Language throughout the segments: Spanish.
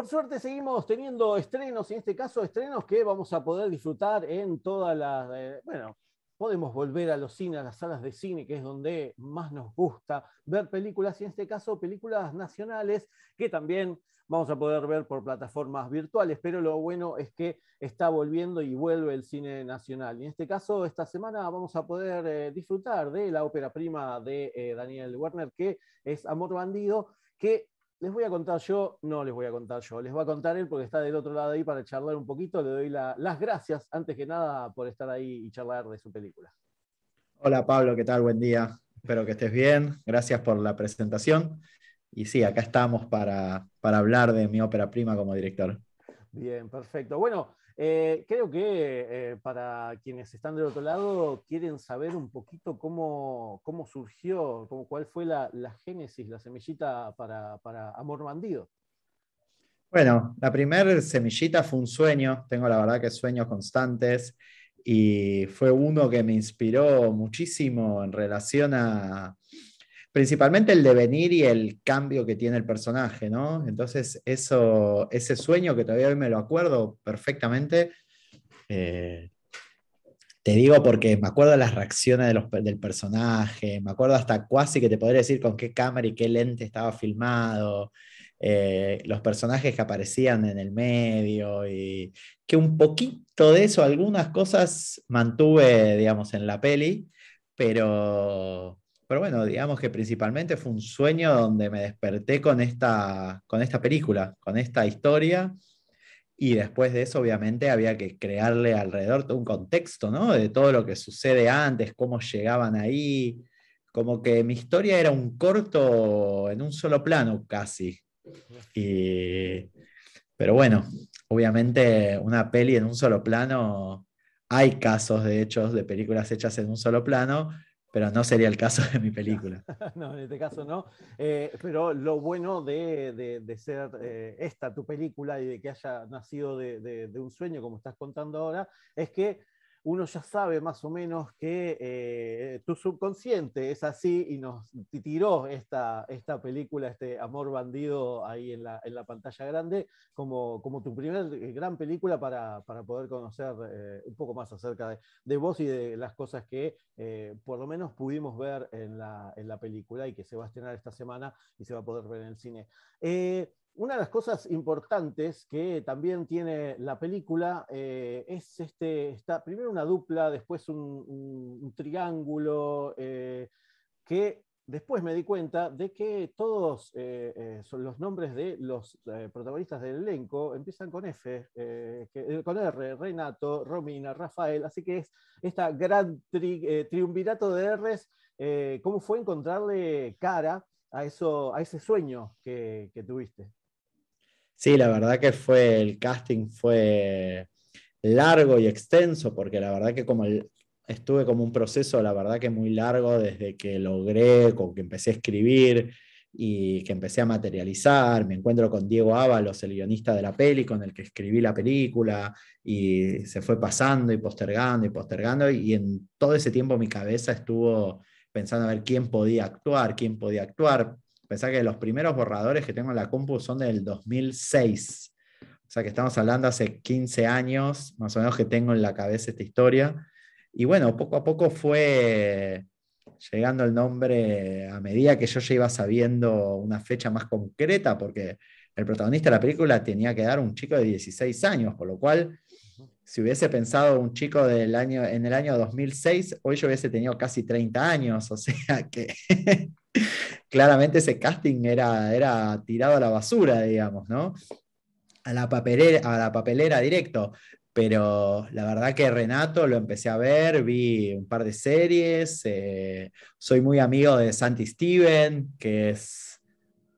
Por suerte seguimos teniendo estrenos, y en este caso estrenos que vamos a poder disfrutar en todas las... bueno, podemos volver a los cines, a las salas de cine, que es donde más nos gusta ver películas, y en este caso películas nacionales que también vamos a poder ver por plataformas virtuales, pero lo bueno es que está volviendo y vuelve el cine nacional. Y en este caso, esta semana vamos a poder disfrutar de la ópera prima de Daniel Werner, que es Amor Bandido, que les voy a contar yo, no les voy a contar yo, les va a contar él porque está del otro lado ahí para charlar un poquito. Le doy las gracias, antes que nada, por estar ahí y charlar de su película. Hola Pablo, ¿qué tal? Buen día. Espero que estés bien. Gracias por la presentación. Y sí, acá estamos para hablar de mi ópera prima como director. Bien, perfecto. Bueno, creo que para quienes están del otro lado quieren saber un poquito cómo surgió, cuál fue la génesis, la semillita para Amor Bandido. Bueno, la primer semillita fue un sueño. Tengo la verdad que sueños constantes y fue uno que me inspiró muchísimo en relación a principalmente el devenir y el cambio que tiene el personaje, ¿no? Entonces, ese sueño que todavía hoy me lo acuerdo perfectamente. eh, Te digo porque me acuerdo de las reacciones del personaje, me acuerdo hasta casi que te podría decir con qué cámara y qué lente estaba filmado, los personajes que aparecían en el medio, y que un poquito de eso, algunas cosas mantuve, digamos, en la peli, pero bueno, digamos que principalmente fue un sueño donde me desperté con esta película, con esta historia. Y después de eso, obviamente, había que crearle alrededor todo un contexto, ¿no? De todo lo que sucede antes, cómo llegaban ahí. Como que mi historia era un corto en un solo plano, casi. Y... Pero bueno, obviamente, una peli en un solo plano, hay casos, de hecho, de películas hechas en un solo plano, pero no sería el caso de mi No, película. no, en este caso no. Pero lo bueno de ser esta tu película y de que haya nacido de un sueño, como estás contando ahora, es que uno ya sabe más o menos que tu subconsciente es así y nos tiró esta película, este Amor Bandido ahí en la pantalla grande, como tu primer gran película para poder conocer un poco más acerca de vos y de las cosas que por lo menos pudimos ver en la película y que se va a estrenar esta semana y se va a poder ver en el cine. Una de las cosas importantes que también tiene la película es está primero una dupla, después un triángulo, que después me di cuenta de que todos son los nombres de los protagonistas del elenco empiezan con F, con R, Renato, Romina, Rafael, así que es esta gran triunvirato de Rs. ¿Cómo fue encontrarle cara a ese sueño que tuviste? Sí, la verdad que el casting fue largo y extenso, porque la verdad que estuve como un proceso, la verdad que muy largo desde que logré, con que empecé a escribir y que empecé a materializar. Me encuentro con Diego Ábalos, el guionista de la peli, con el que escribí la película, y se fue pasando y postergando, y en todo ese tiempo mi cabeza estuvo pensando a ver quién podía actuar, quién podía actuar. Pensá que los primeros borradores que tengo en la compu son del 2006. O sea que estamos hablando hace 15 años, más o menos, que tengo en la cabeza esta historia. Y bueno, poco a poco fue llegando el nombre a medida que yo ya iba sabiendo una fecha más concreta, porque el protagonista de la película tenía que dar un chico de 16 años, por lo cual, si hubiese pensado un chico en el año 2006, hoy yo hubiese tenido casi 30 años, o sea que claramente ese casting era tirado a la basura, digamos, ¿no? A la papelera directo. Pero la verdad que Renato lo empecé a ver, vi un par de series, soy muy amigo de Santi Steven, que es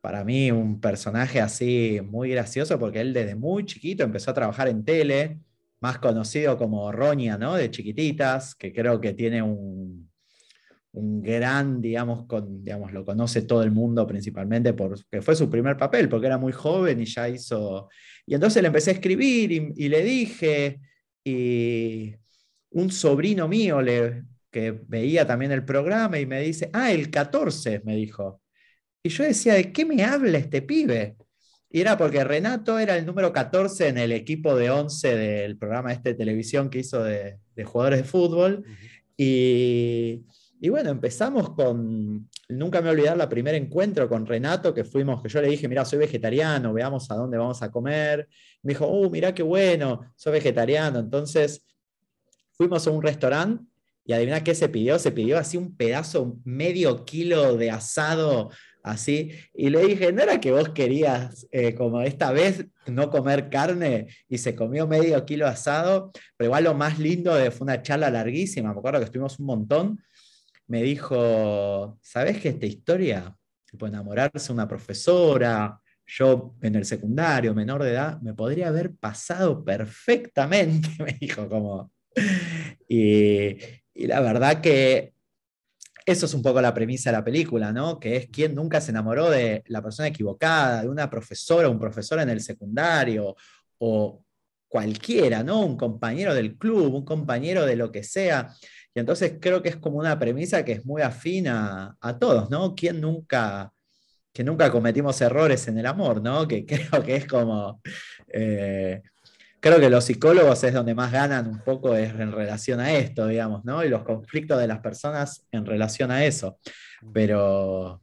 para mí un personaje así muy gracioso, porque él desde muy chiquito empezó a trabajar en tele, más conocido como Roña, ¿no? De Chiquititas, que creo que tiene un gran, digamos, lo conoce todo el mundo principalmente porque fue su primer papel, porque era muy joven y ya hizo... Y entonces le empecé a escribir y le dije, y un sobrino mío que veía también el programa y me dice, el 14 me dijo. Y yo decía, ¿de qué me habla este pibe? Y era porque Renato era el número 14 en el equipo de 11 del programa este de televisión que hizo de jugadores de fútbol. Ujú. Y, y bueno, empezamos con, nunca me voy a olvidar la primer encuentro con Renato, que fuimos, que yo le dije, mira, soy vegetariano, veamos a dónde vamos a comer. Me dijo, mirá qué bueno, soy vegetariano. Entonces fuimos a un restaurante y adivina qué se pidió así un pedazo, medio kilo de asado, así, y le dije, ¿no era que vos querías como esta vez no comer carne? Y se comió medio kilo asado, pero igual lo más lindo fue una charla larguísima, me acuerdo que estuvimos un montón, me dijo, ¿sabés que esta historia, tipo enamorarse de una profesora, yo en el secundario, menor de edad, me podría haber pasado perfectamente, me dijo como... Y, y la verdad que eso es un poco la premisa de la película, ¿no? Que es quién nunca se enamoró de la persona equivocada, de una profesora, un profesor en el secundario, o cualquiera, ¿no? Un compañero del club, un compañero de lo que sea. Y entonces creo que es como una premisa que es muy afín a todos, ¿no? ¿Quién nunca, que nunca cometimos errores en el amor, ¿no? Que creo que es como... eh, creo que los psicólogos es donde más ganan un poco es en relación a esto, digamos, ¿no? Y los conflictos de las personas en relación a eso. Ujú. Pero,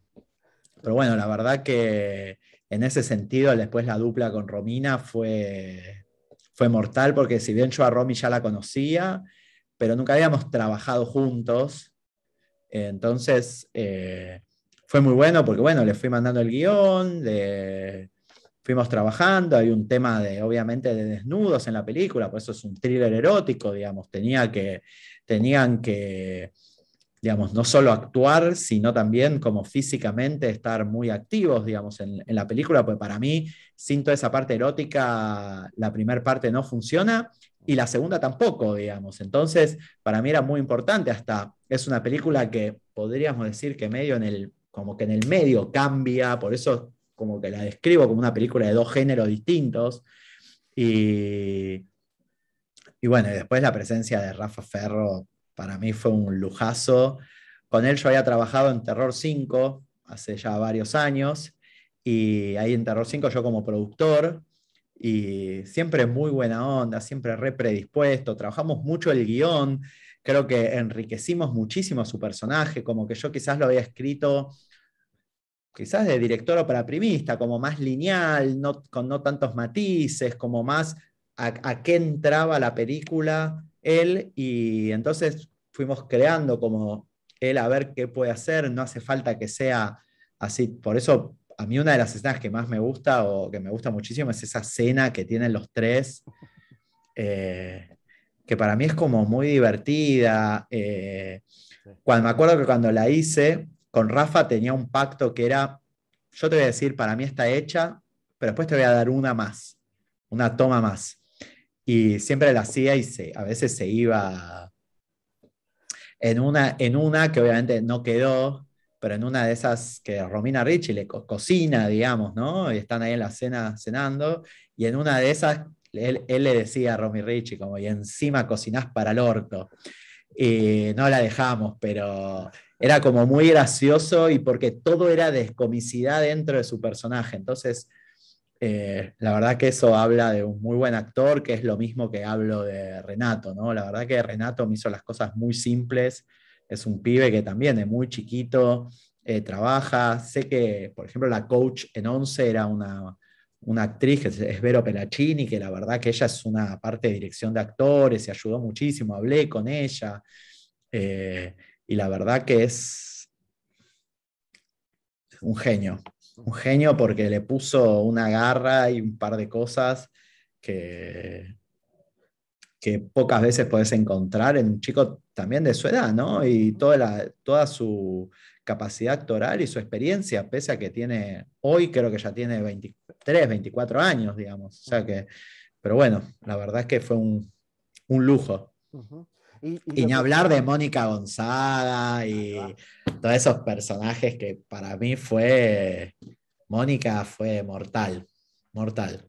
pero bueno, la verdad que en ese sentido, después la dupla con Romina fue mortal, porque si bien yo a Romy ya la conocía, pero nunca habíamos trabajado juntos, entonces fue muy bueno porque, bueno, le fui mandando el guión, fuimos trabajando, hay un tema de, obviamente, de desnudos en la película, por eso es un thriller erótico, digamos, tenían que, digamos, no solo actuar, sino también como físicamente estar muy activos, digamos, en la película, pues para mí, sin toda esa parte erótica, la primera parte no funciona y la segunda tampoco, digamos. Entonces, para mí era muy importante, hasta es una película que podríamos decir que medio como que en el medio cambia, por eso como que la describo como una película de dos géneros distintos. Y, y bueno, y después la presencia de Rafa Ferro para mí fue un lujazo. Con él yo había trabajado en Terror 5 hace ya varios años y ahí en Terror 5 yo como productor y siempre muy buena onda, siempre re predispuesto, trabajamos mucho el guión, creo que enriquecimos muchísimo su personaje, como que yo quizás lo había escrito quizás de director o para primista, como más lineal, con no tantos matices, como más a qué entraba la película él, y entonces fuimos creando como él a ver qué puede hacer, no hace falta que sea así, por eso a mí una de las escenas que más me gusta o que me gusta muchísimo es esa cena que tienen los tres, eh, que para mí es como muy divertida. Sí. Cuando, me acuerdo que cuando la hice, con Rafa tenía un pacto que era, yo te voy a decir, para mí está hecha, pero después te voy a dar una más, una toma más. Y siempre la hacía y a veces se iba en una que obviamente no quedó, pero en una de esas que Romina Ricci le cocina, digamos, ¿no? Y están ahí en la cena cenando, y en una de esas él le decía a Romy Ricci, como, y encima cocinás para el orto. Y no la dejamos, pero era como muy gracioso y porque todo era descomicidad dentro de su personaje. Entonces, la verdad que eso habla de un muy buen actor, que es lo mismo que hablo de Renato, ¿no? La verdad que Renato me hizo las cosas muy simples, es un pibe que también de muy chiquito trabaja, sé que, por ejemplo, la coach en Once era una actriz que es Vero Pelacini, que la verdad que ella es una parte de dirección de actores y ayudó muchísimo, hablé con ella, eh, y la verdad que es un Ujú. genio porque le puso una garra y un par de cosas que, que pocas veces podés encontrar en un chico también de su edad, ¿no? Y toda su capacidad actoral y su experiencia, pese a que tiene, hoy creo que ya tiene 23, 24 años, digamos. O sea Ujú. que, pero bueno, la verdad es que fue un lujo. Ujú. Y Y lo ni que, hablar de Mónica Gonzaga ahí va. y todos esos personajes que para mí fue, Mónica fue mortal, mortal.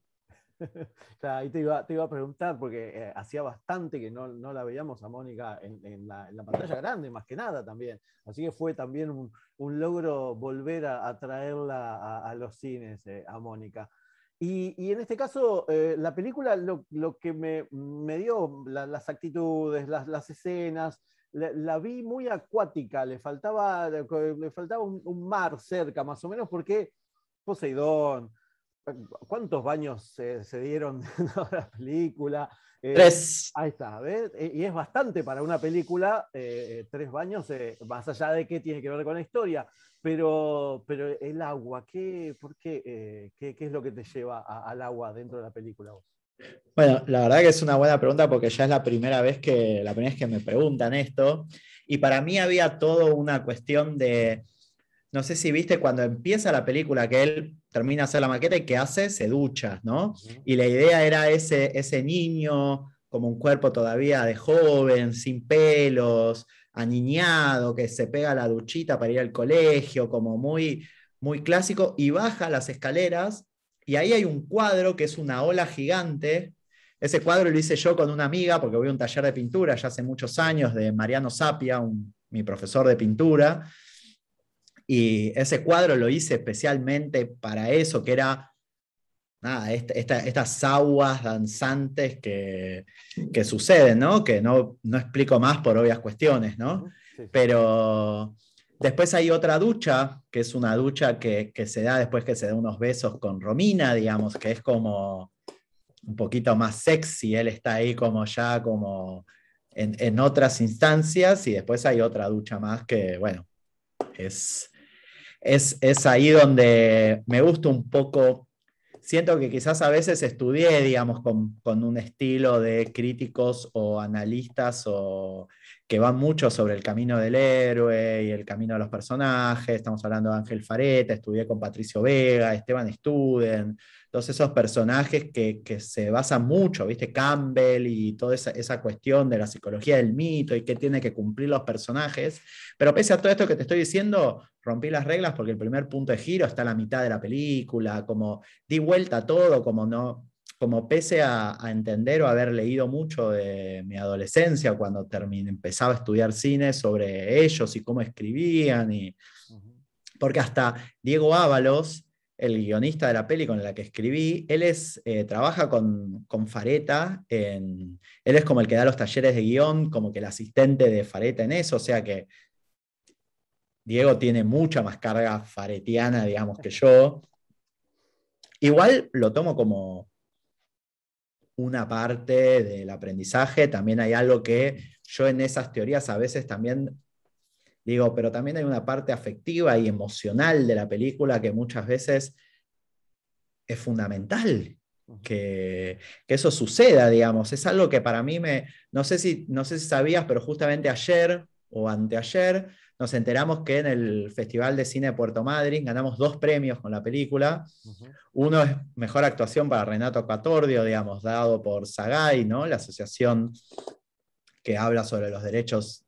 Claro, ahí te iba a preguntar, porque hacía bastante que no la veíamos a Mónica en la pantalla grande, más que nada también. Así que fue también un logro volver a traerla a los cines, a Mónica. Y en este caso, la película lo que me dio, las actitudes, las escenas, la vi muy acuática, le faltaba un mar cerca, más o menos, porque Poseidón, ¿cuántos baños se dieron en la película? Eh, 3. Ahí está, ¿ves? Y es bastante para una película, 3 baños, más allá de que tiene que ver con la historia. Pero el agua, ¿por qué, qué es lo que te lleva al agua dentro de la película vos? Bueno, la verdad que es una buena pregunta porque ya es la primera vez que me preguntan esto. Y para mí había todo una cuestión de, no sé si viste cuando empieza la película que él termina de hacer la maqueta y ¿qué hace? Se ducha, ¿no? Ujú. Y la idea era ese niño como un cuerpo todavía de joven, sin pelos, aniñado, que se pega la duchita para ir al colegio, como muy, muy clásico, y baja las escaleras y ahí hay un cuadro que es una ola gigante. Ese cuadro lo hice yo con una amiga porque voy a un taller de pintura ya hace muchos años de Mariano Sapia, mi profesor de pintura. Y ese cuadro lo hice especialmente para eso, que era nada, estas aguas danzantes que suceden, ¿no? Que no explico más por obvias cuestiones, ¿no? Ujú. Sí, sí. Pero después hay otra ducha, que es una ducha que se da después que se da unos besos con Romina, digamos, que es como un poquito más sexy, él está ahí como ya como en otras instancias y después hay otra ducha más que, bueno, es es ahí donde me gusta un poco. Siento que quizás a veces estudié, digamos, con un estilo de críticos o analistas o que van mucho sobre el camino del héroe y el camino de los personajes. Estamos hablando de Ángel Fareta, estudié con Patricio Vega, Esteban Studen, todos esos personajes que se basan mucho, ¿viste? Campbell y toda esa cuestión de la psicología del mito y qué tiene que cumplir los personajes. Pero pese a todo esto que te estoy diciendo, rompí las reglas porque el primer punto de giro está a la mitad de la película, como di vuelta a todo, como no, como pese a entender o haber leído mucho de mi adolescencia cuando empezaba a estudiar cine sobre ellos y cómo escribían, Ujú. porque hasta Diego Ábalos, el guionista de la peli con la que escribí, trabaja con Fareta, él es como el que da los talleres de guión, como que el asistente de Fareta en eso, o sea que Diego tiene mucha más carga faretiana, digamos, que yo. Igual lo tomo como una parte del aprendizaje. También hay algo que yo en esas teorías a veces también digo, pero también hay una parte afectiva y emocional de la película que muchas veces es fundamental Ujú. que eso suceda, digamos. Es algo que para mí no sé si sabías, pero justamente ayer o anteayer nos enteramos que en el Festival de Cine de Puerto Madryn ganamos 2 premios con la película. Ujú. Uno es Mejor Actuación para Renato Catordio, digamos, dado por SAGAI, ¿no? La asociación que habla sobre los derechos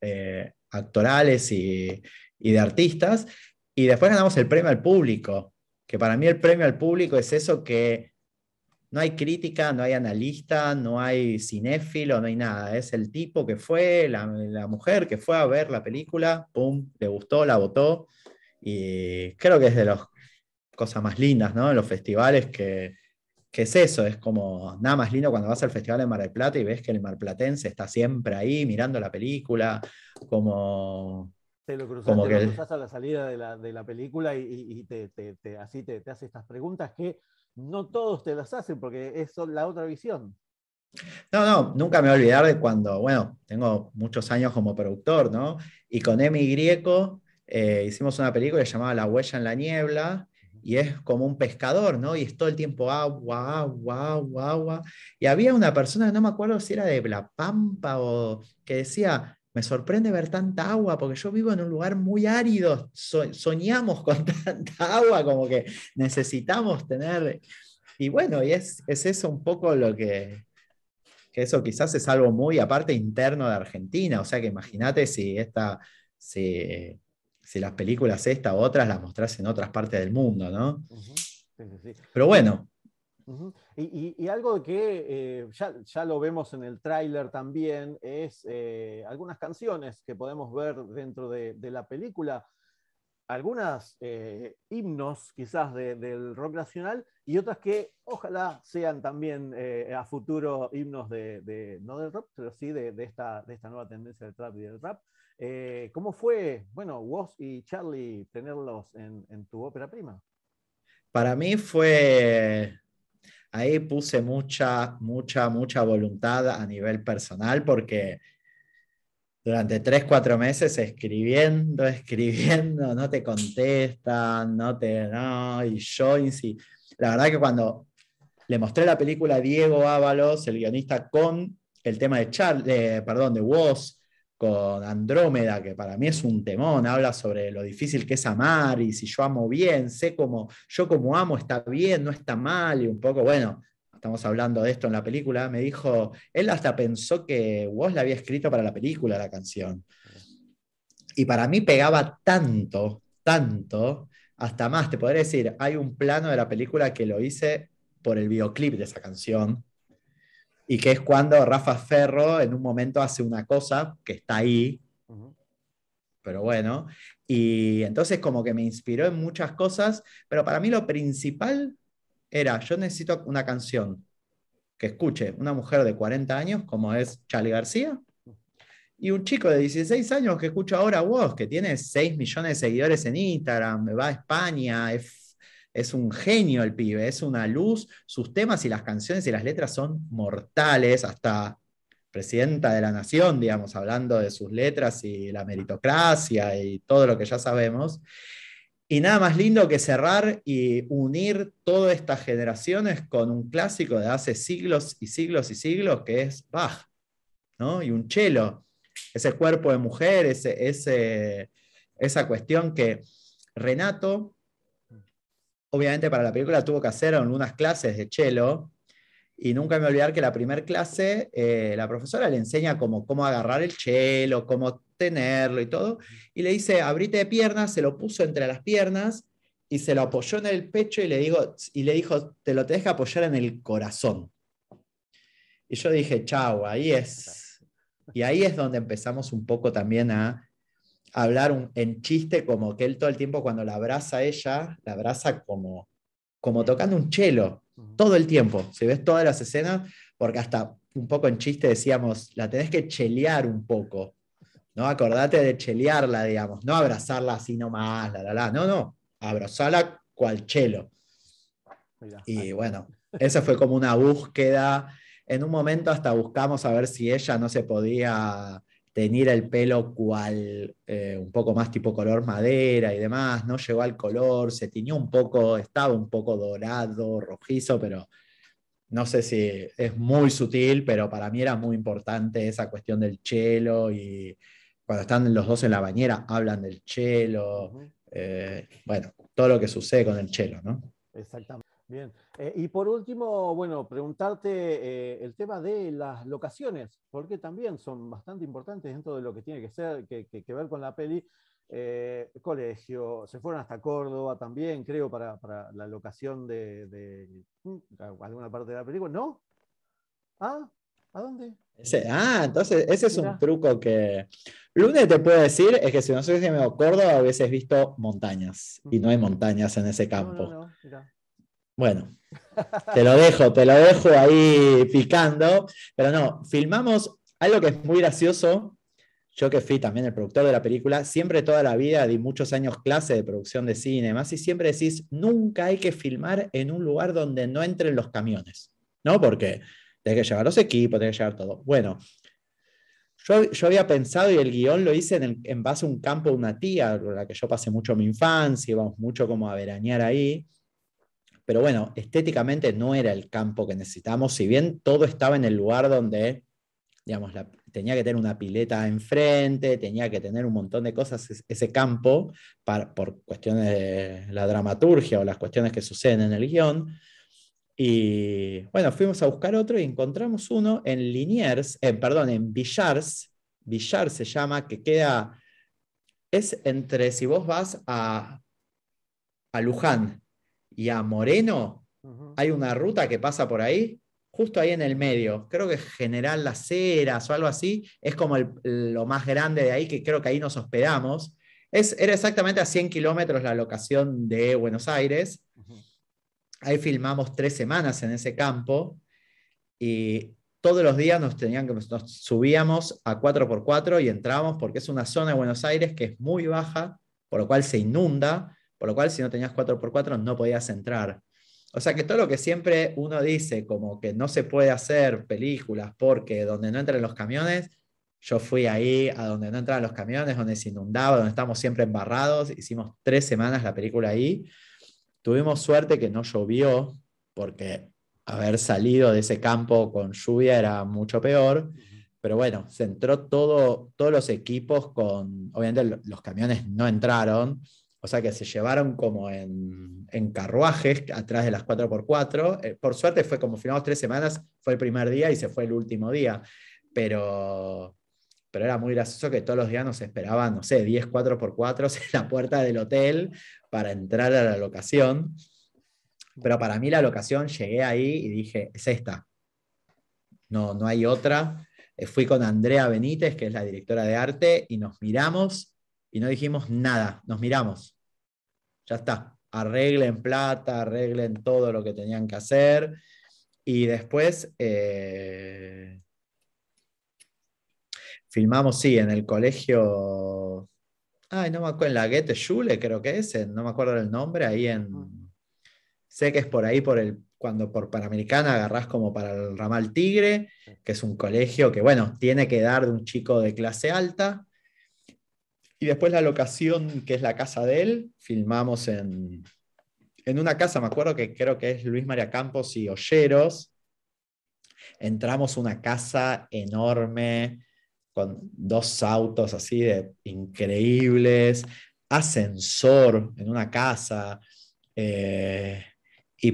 actorales y de artistas. Y después ganamos el premio al público, que para mí el premio al público es eso que no hay crítica, no hay analista, no hay cinéfilo, no hay nada. Es el tipo que fue, la mujer que fue a ver la película, pum, le gustó, la votó. Y creo que es de las cosas más lindas, ¿no? En los festivales que es eso, es como nada más lindo cuando vas al Festival de Mar del Plata y ves que el marplatense está siempre ahí mirando la película, como, como Te que lo cruzás a la salida de la película y así te hace estas preguntas que no todos te las hacen porque es la otra visión. No, no, nunca me voy a olvidar de cuando, bueno, tengo muchos años como productor, ¿no? Y con Emi Grieco hicimos una película llamada La huella en la niebla, y es como un pescador, ¿no? Y es todo el tiempo agua, agua, agua, agua. Y había una persona, no me acuerdo si era de La Pampa o que decía, me sorprende ver tanta agua porque yo vivo en un lugar muy árido, soñamos con tanta agua, como que necesitamos tener... Y bueno, y es eso un poco lo que eso quizás es algo muy aparte interno de Argentina, o sea que imagínate si, si las películas esta u otras las mostrás en otras partes del mundo, ¿no? Ujú. Sí, sí, sí. Pero Y, bueno, ujú. Y algo que ya lo vemos en el tráiler también es algunas canciones que podemos ver dentro de la película. algunas himnos quizás del rock nacional y otras que ojalá sean también a futuro himnos no del rock, pero sí de esta nueva tendencia del trap y del rap. ¿Cómo fue, bueno, Woz y Charlie tenerlos en tu ópera prima? Para mí fue, ahí puse mucha voluntad a nivel personal porque durante 3, 4 meses escribiendo, no te contestan, no, y yo la verdad que cuando le mostré la película a Diego Ábalos, el guionista, con el tema de Woz, con Andrómeda, que para mí es un temón, habla sobre lo difícil que es amar, y si yo amo bien, yo como amo está bien, no está mal, y un poco, bueno, estamos hablando de esto en la película, me dijo, él hasta pensó que Woz la había escrito para la película, la canción. Y para mí pegaba tanto, hasta más, te podría decir, hay un plano de la película que lo hice por el videoclip de esa canción, y que es cuando Rafa Ferro en un momento hace una cosa que está ahí, Uh-huh. pero bueno, y entonces como que me inspiró en muchas cosas, pero para mí lo principal era, yo necesito una canción que escuche una mujer de 40 años, como es Charly García, y un chico de 16 años que escucha ahora Woz, que tiene 6 millones de seguidores en Instagram, va a España, es un genio el pibe, es una luz, sus temas y las canciones y las letras son mortales, hasta presidenta de la nación, digamos, hablando de sus letras y la meritocracia y todo lo que ya sabemos. Y nada más lindo que cerrar y unir todas estas generaciones con un clásico de hace siglos y siglos y siglos, que es Bach, ¿no? Y un cello, ese cuerpo de mujer, esa cuestión que Renato, obviamente para la película tuvo que hacer unas clases de cello, y nunca me voy a olvidar que la primera clase, la profesora le enseña cómo agarrar el cello, cómo tenerlo y todo, y le dice, abrite de piernas, se lo puso entre las piernas, y se lo apoyó en el pecho y le dijo, te lo tenés que apoyar en el corazón. Y yo dije, chau, ahí es. Y ahí es donde empezamos un poco también a hablar en chiste, como que él todo el tiempo cuando la abraza a ella, la abraza como tocando un cello, todo el tiempo. Si ves todas las escenas, porque hasta un poco en chiste decíamos, la tenés que chelear un poco, ¿no? Acordate de chelearla, digamos, no abrazarla así nomás, no, abrazarla cual cello. Mirá, Y bueno, esa fue como una búsqueda. En un momento hasta buscamos a ver si ella no se podía teñir el pelo un poco más tipo color madera y demás. No llegó al color, se tiñó un poco, estaba un poco dorado, rojizo, pero no sé si es muy sutil, pero para mí era muy importante esa cuestión del chelo, y cuando están los dos en la bañera hablan del chelo. uh-huh. Bueno, todo lo que sucede con el chelo, ¿no? Exactamente. Bien. Y por último, bueno, preguntarte el tema de las locaciones, porque también son bastante importantes dentro de lo que tiene que ser, que ver con la peli. Colegio, se fueron hasta Córdoba también, creo, para la locación de alguna parte de la película. ¿No? ¿Ah? ¿A dónde? Entonces ese es un Mira. truco que... Lo único que te puedo decir es que si no sé si me acuerdo, a veces visto montañas, y no hay montañas en ese No, no, campo. no, mira. Bueno, te lo dejo ahí picando, pero no, filmamos algo que es muy gracioso. Yo que fui también el productor de la película, siempre toda la vida di muchos años clase de producción de cine y demás, y siempre decís, nunca hay que filmar en un lugar donde no entren los camiones, ¿no? Porque tenés que llevar los equipos, tenés que llevar todo. Bueno, yo había pensado, y el guión lo hice en base a un campo de una tía, con la que yo pasé mucho mi infancia, íbamos mucho como a veranear ahí, pero bueno, estéticamente no era el campo que necesitamos, si bien todo estaba en el lugar donde, digamos, tenía que tener una pileta enfrente, tenía que tener un montón de cosas, ese campo, por cuestiones de la dramaturgia o las cuestiones que suceden en el guión. Y bueno, fuimos a buscar otro y encontramos uno en Liniers, perdón, en Villars. Villars se llama, que queda, es entre, si vos vas a Luján y a Moreno, Uh-huh. hay una ruta que pasa por ahí, justo ahí en el medio. Creo que General Las Heras o algo así, es como lo más grande de ahí, que creo que ahí nos hospedamos. Era exactamente a 100 kilómetros la locación de Buenos Aires. Ujú. Ahí filmamos 3 semanas en ese campo y todos los días nos subíamos a 4x4 y entrábamos porque es una zona de Buenos Aires que es muy baja, por lo cual se inunda, por lo cual si no tenías 4x4 no podías entrar. O sea que todo lo que siempre uno dice, como que no se puede hacer películas porque donde no entran los camiones, yo fui ahí a donde no entraban los camiones, donde se inundaba, donde estábamos siempre embarrados, hicimos 3 semanas la película ahí. Tuvimos suerte que no llovió, porque haber salido de ese campo con lluvia era mucho peor. Ujú. Pero bueno, se entró todos los equipos con, obviamente los camiones no entraron, o sea que se llevaron como en carruajes atrás de las 4x4. Por suerte fue como filmamos 3 semanas, fue el primer día y se fue el último día. Pero, pero era muy gracioso que todos los días nos esperaban, no sé, 10 4x4 en la puerta del hotel para entrar a la locación. Pero para mí la locación, llegué ahí y dije, es esta, no hay otra. Fui con Andrea Benítez, que es la directora de arte, y nos miramos y no dijimos nada, nos miramos, ya está, arreglen plata, arreglen todo lo que tenían que hacer. Y después filmamos, sí, en el colegio, ay, no me acuerdo, en la Goethe-Schule creo que es, no me acuerdo el nombre, ahí Ujú. sé que es por ahí, cuando por Panamericana agarrás como para el ramal Tigre, Sí. que es un colegio que, bueno, tiene que dar de un chico de clase alta. Y después la locación, que es la casa de él, filmamos en una casa, me acuerdo que creo que es Luis María Campos y Olleros. Entramos a una casa enorme, con 2 autos así de increíbles, ascensor en una casa. eh,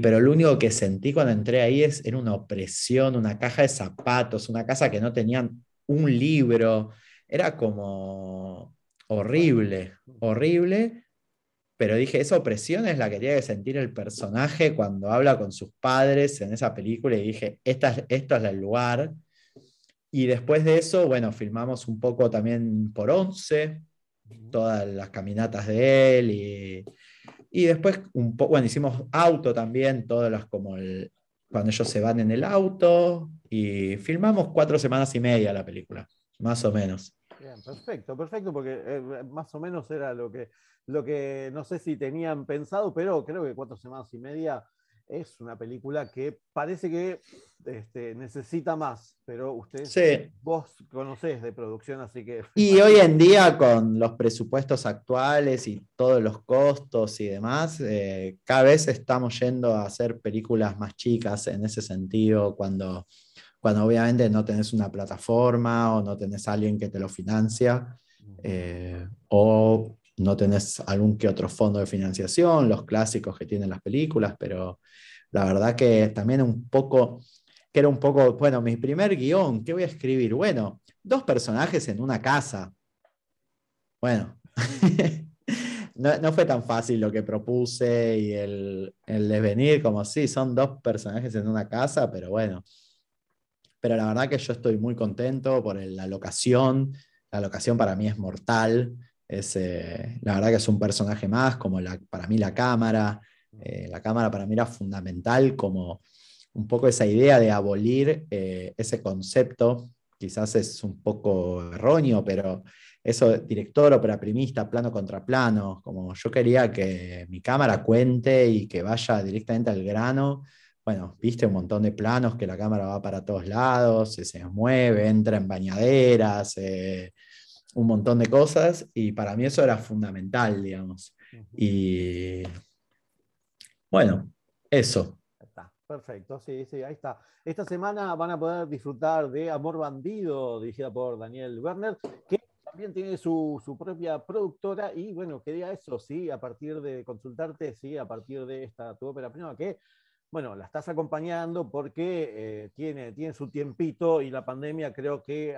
pero lo único que sentí cuando entré ahí era una opresión, una caja de zapatos, una casa que no tenían un libro. Era como Bueno. horrible, Ujú. horrible. Pero dije, esa opresión es la que tiene que sentir el personaje cuando habla con sus padres en esa película. Y dije, esto es el lugar. Y después de eso, bueno, filmamos un poco también por Once, Ujú. todas las caminatas de él. Y después, bueno, hicimos auto también, todas las como cuando ellos se van en el auto. Y filmamos 4 semanas y media la película, más o menos. Bien, perfecto, perfecto, porque más o menos era lo que no sé si tenían pensado, pero creo que 4 semanas y media es una película que parece que necesita más, pero Sí, vos conocés de producción, así que me y hoy imagino. en día, con los presupuestos actuales y todos los costos y demás, cada vez estamos yendo a hacer películas más chicas en ese sentido, cuando obviamente no tenés una plataforma o no tenés alguien que te lo financia, Ujú. o no tenés algún que otro fondo de financiación, los clásicos que tienen las películas, pero la verdad que también que era un poco, bueno, mi primer guión, ¿qué voy a escribir? Bueno, 2 personajes en una casa. Bueno, no fue tan fácil lo que propuse y el devenir, como sí, son 2 personajes en una casa, pero bueno. Pero la verdad que yo estoy muy contento por la locación. La locación para mí es mortal. La verdad que es un personaje más, como para mí la cámara. La cámara para mí era fundamental, como un poco esa idea de abolir ese concepto. Quizás es un poco erróneo, pero eso, director, ópera primista, plano contra plano, como yo quería que mi cámara cuente y que vaya directamente al grano. Bueno, viste un montón de planos que la cámara va para todos lados, se mueve, entra en bañaderas, un montón de cosas, y para mí eso era fundamental, digamos. Ujú. Y bueno, eso. Está, perfecto, sí, sí, ahí está. Esta semana van a poder disfrutar de Amor Bandido, dirigida por Daniel Werner, que también tiene su propia productora y bueno, quería eso, sí, a partir de consultarte, sí, a partir de esta tu ópera prima, que bueno, la estás acompañando porque tiene su tiempito y la pandemia creo que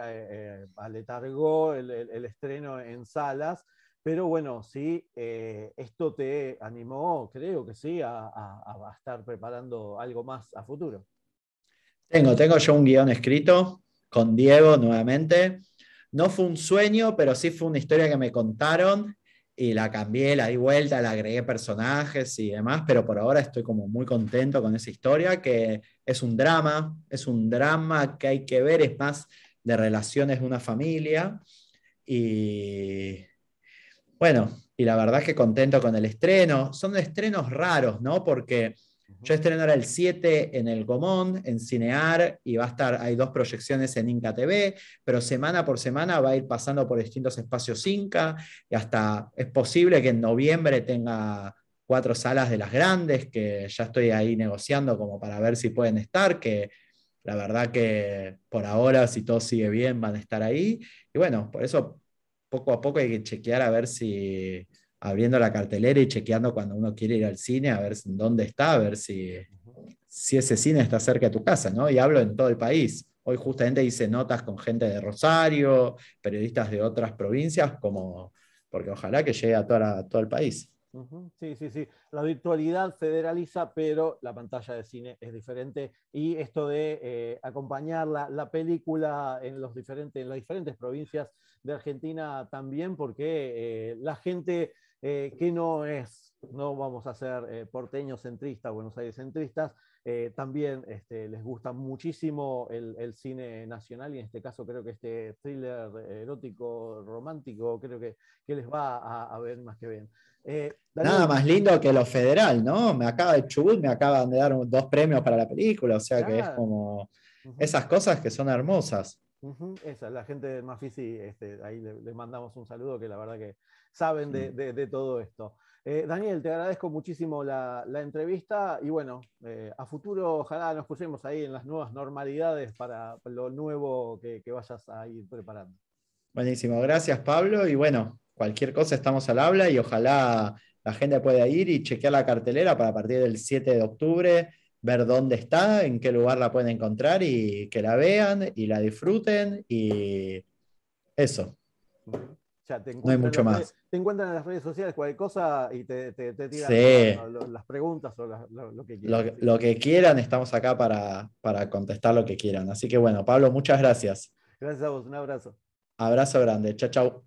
aletargó el estreno en salas. Pero bueno, sí, esto te animó, creo que sí, a estar preparando algo más a futuro. Tengo yo un guión escrito con Diego nuevamente. No fue un sueño, pero sí fue una historia que me contaron y la cambié, la di vuelta, le agregué personajes y demás, pero por ahora estoy como muy contento con esa historia, que es un drama que hay que ver, es más de relaciones de una familia. Y bueno, y la verdad que contento con el estreno. Son estrenos raros, ¿no? Porque yo estreno ahora el 7 en el Gomón, en Cinear, y va a estar, hay 2 proyecciones en Inca TV, pero semana por semana va a ir pasando por distintos espacios Inca, y hasta es posible que en noviembre tenga 4 salas de las grandes, que ya estoy ahí negociando como para ver si pueden estar, que la verdad que por ahora, si todo sigue bien, van a estar ahí. Y bueno, por eso poco a poco hay que chequear a ver si abriendo la cartelera y chequeando cuando uno quiere ir al cine, a ver dónde está, a ver si ese cine está cerca de tu casa, ¿no? Y hablo en todo el país. Hoy justamente hice notas con gente de Rosario, periodistas de otras provincias, como, porque ojalá que llegue a todo el país. Sí, sí, sí. La virtualidad federaliza, pero la pantalla de cine es diferente. Y esto de acompañar la película en las diferentes provincias de Argentina también, porque la gente que no vamos a ser porteños centristas, Buenos Aires centristas, también les gusta muchísimo el cine nacional y en este caso creo que este thriller erótico, romántico, creo que les va a ver más que bien. Nada Daniel, más lindo que lo federal, ¿no? El Chubut me acaban de dar 2 premios para la película, o sea que es claro. como Ujú, esas cosas que son hermosas. esa, la gente de Mafisi, ahí le mandamos un saludo que la verdad que saben de todo esto. Daniel, te agradezco muchísimo la entrevista y bueno, a futuro ojalá nos pusimos ahí en las nuevas normalidades para lo nuevo que vayas a ir preparando. Buenísimo, gracias Pablo. Y bueno, cualquier cosa estamos al habla y ojalá la gente pueda ir y chequear la cartelera para a partir del 7 de octubre, ver dónde está, en qué lugar la pueden encontrar y que la vean y la disfruten y eso, Ujú. Ya te no hay encuentran, mucho más. te encuentran en las redes sociales cualquier cosa y te tiran Sí, las preguntas o lo que lo, quieran. Así lo que que quieran, estamos acá para contestar lo que quieran. Así que bueno, Pablo, muchas gracias. gracias a vos, un abrazo. Abrazo grande, chao, chao.